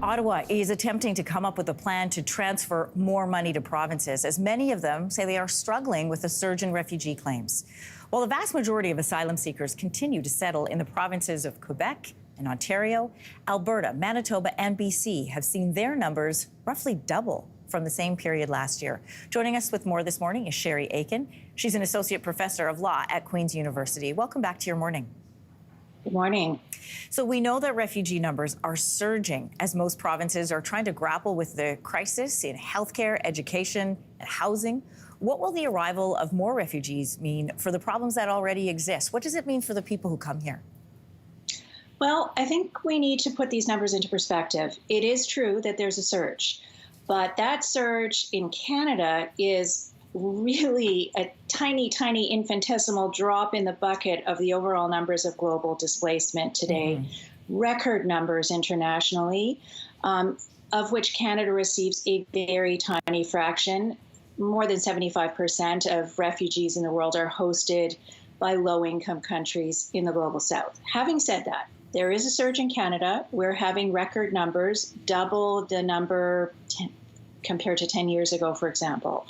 Ottawa is attempting to come up with a plan to transfer more money to provinces, as many of them say they are struggling with a surge in refugee claims. While the vast majority of asylum seekers continue to settle in the provinces of Quebec and Ontario, Alberta, Manitoba, and BC have seen their numbers roughly double from the same period last year. Joining us with more this morning is Sherry Aiken. She's an associate professor of law at Queen's University. Welcome back to Your Morning. Good morning. So we know that refugee numbers are surging as most provinces are trying to grapple with the crisis in healthcare, education, and housing. What will the arrival of more refugees mean for the problems that already exist? What does it mean for the people who come here? Well, I think we need to put these numbers into perspective. It is true that there's a surge, but that surge in Canada is really a tiny, tiny infinitesimal drop in the bucket of the overall numbers of global displacement today. Record numbers internationally, of which Canada receives a very tiny fraction. More than 75% of refugees in the world are hosted by low-income countries in the global south. Having said that, there is a surge in Canada. We're having record numbers, double the number compared to 10 years ago, for example.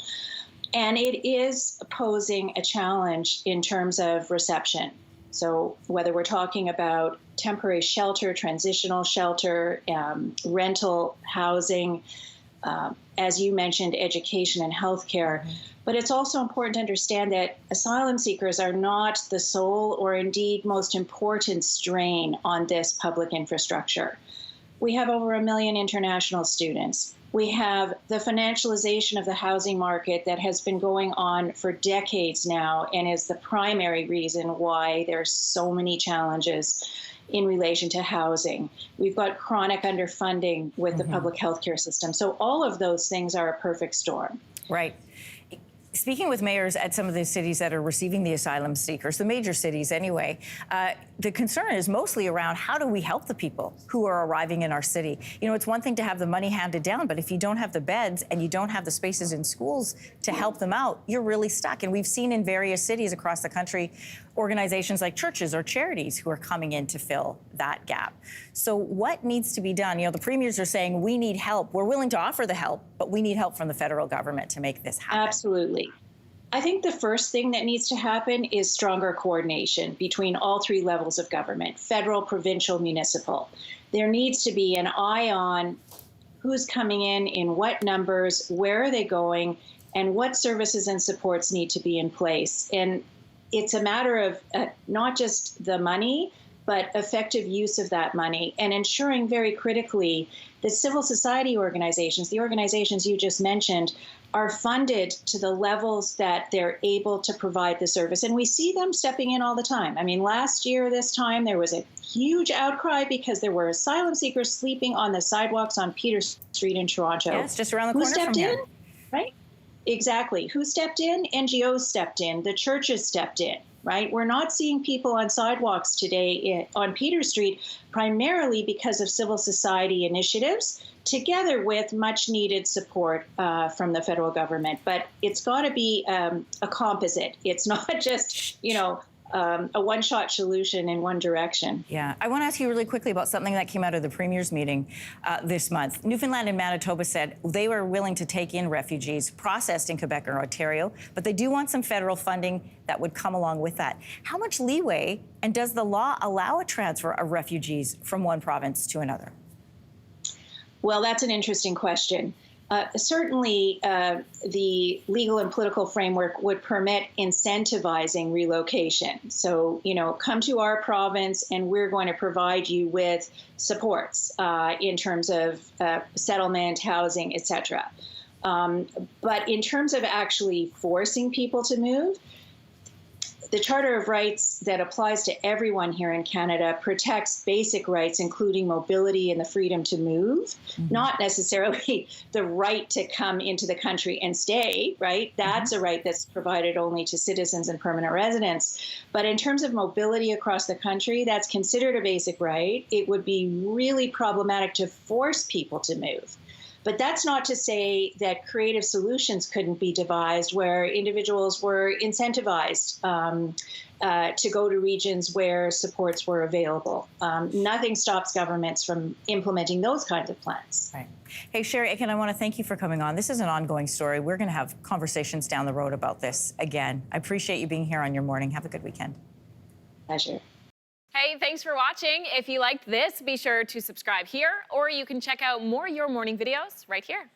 And it is posing a challenge in terms of reception. So whether we're talking about temporary shelter, transitional shelter, rental housing, as you mentioned, education and healthcare. But it's also important to understand that asylum seekers are not the sole or indeed most important strain on this public infrastructure. We have over 1 million international students. We have the financialization of the housing market that has been going on for decades now and is the primary reason why there's so many challenges in relation to housing. We've got chronic underfunding with the public healthcare system. So all of those things are a perfect storm. Right. Speaking with mayors at some of the cities that are receiving the asylum seekers, the major cities anyway, the concern is mostly around how do we help the people who are arriving in our city? You know, it's one thing to have the money handed down, but if you don't have the beds and you don't have the spaces in schools to help them out, you're really stuck. And we've seen in various cities across the country, organizations like churches or charities who are coming in to fill that gap. So what needs to be done? You know, the premiers are saying we need help. We're willing to offer the help, but we need help from the federal government to make this happen. Absolutely. I think the first thing that needs to happen is stronger coordination between all three levels of government, federal, provincial, municipal. There needs to be an eye on who's coming in what numbers, where are they going, and what services and supports need to be in place. And it's a matter of not just the money, but effective use of that money and ensuring very critically that civil society organizations, the organizations you just mentioned, are funded to the levels that they're able to provide the service. And we see them stepping in all the time. I mean, last year, this time, there was a huge outcry because there were asylum seekers sleeping on the sidewalks on Peter Street in Toronto. Yes, just around the corner from here. Who stepped in? Right? Exactly. Who stepped in? NGOs stepped in. The churches stepped in. Right? We're not seeing people on sidewalks today on Peter Street primarily because of civil society initiatives, together with much needed support from the federal government. But it's got to be a composite. It's not just, a one-shot solution in one direction. Yeah. I want to ask you really quickly about something that came out of the Premier's meeting this month. Newfoundland and Manitoba said they were willing to take in refugees processed in Quebec or Ontario, but they do want some federal funding that would come along with that. How much leeway, and does the law allow a transfer of refugees from one province to another? Well, that's an interesting question. Certainly, the legal and political framework would permit incentivizing relocation. So, come to our province and we're going to provide you with supports in terms of settlement, housing, etc. But in terms of actually forcing people to move, the Charter of Rights that applies to everyone here in Canada protects basic rights, including mobility and the freedom to move, not necessarily the right to come into the country and stay, right? That's a right that's provided only to citizens and permanent residents. But in terms of mobility across the country, that's considered a basic right. It would be really problematic to force people to move. But that's not to say that creative solutions couldn't be devised where individuals were incentivized to go to regions where supports were available. Nothing stops governments from implementing those kinds of plans. Right. Hey, Sherry Aitken, I want to thank you for coming on. This is an ongoing story. We're going to have conversations down the road about this again. I appreciate you being here on Your Morning. Have a good weekend. Pleasure. Hey, thanks for watching. If you liked this, be sure to subscribe here, or you can check out more Your Morning videos right here.